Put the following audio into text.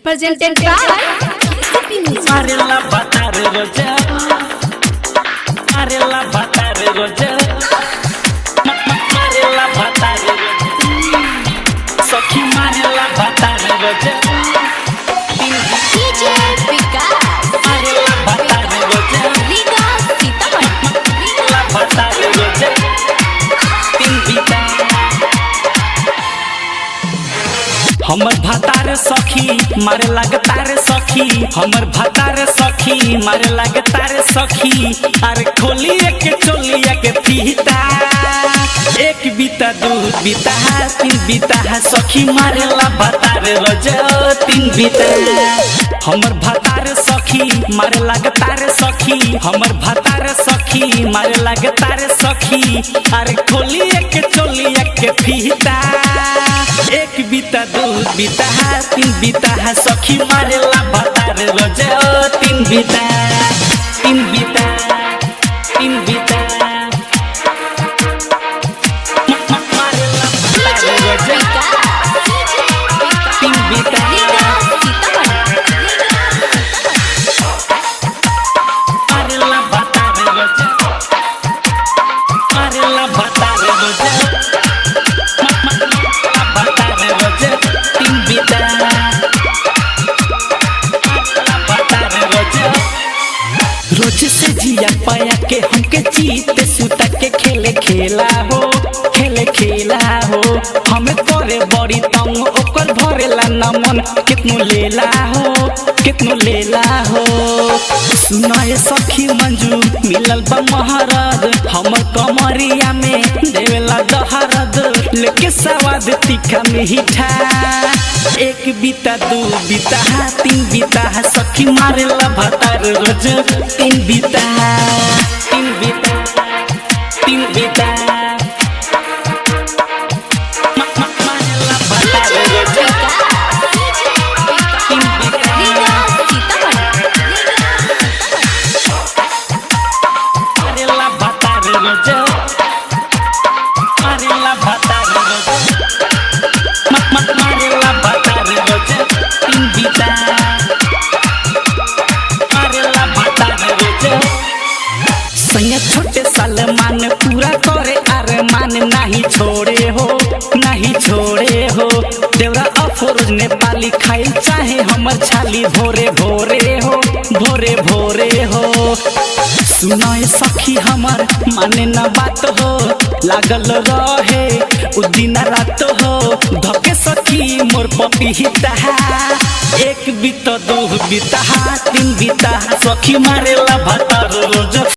presented by Marilla Batare Roja Marilla Batare Roja Marilla Batare Roja Sokhi Marilla Batare Roja DJ Vikas Marilla Batare Roja Liga Sitaman Marilla Batare Roja Tin Vita हमर भातार सखी मारे लगतार सखी हमर भातार सखी मारे लगतार सखी अरे खोली के चोलिया के फीता एक बीता दो बीता तीन बीता सखी मारे ला भातार रोज तीन बीता हमर भातार सखी मारे लगतार सखी हमर भातार सखी मारे लगतार सखी अरे खोली के चोलिया के फीता एक बीता दो बीता तीन बीता सखी मारे ला भातार रोज तीन बीता तीन बीता तीन बीता मारे ला भातार रोज तीन बीता मारे ला भातार रोज मारे ला भातार रोज भातार रोज तीन बीता भातार रोज रोज से जिया पाया के हमके जीत सुता के खेले खेला हो हमें करे बड़ी तंग ओकर भरेला न मन कितनो लेला हो सुनाए सखी मंजू मिलल बा महाराज हमर कमरिया में देवेला दहरद लेके सवाद तीखा मीठा एक बीता दो बीता तीन बीता सखी मारेला भातार रोज तीन बीता तीन बीता तीन बीता मारेला भातार रोज तीन बीता मारेला भातार रोज मारेला भातार रोज मारेला भातार रोज तीन बीता मारेला भातार रोज सैया छोटे सलमान पूरा करे अरमान नहीं छोड़े हो देवरा अफरोज नेपाली खाइल चाहे हमर छाली भोरे भोरे हो सुनाए सखी हमर माने न बात हो लागल रहे उ दिन रात हो धके सखी मोर पपीता एक बीता दो बीता तीन बीता सखी मारेला भातार रोज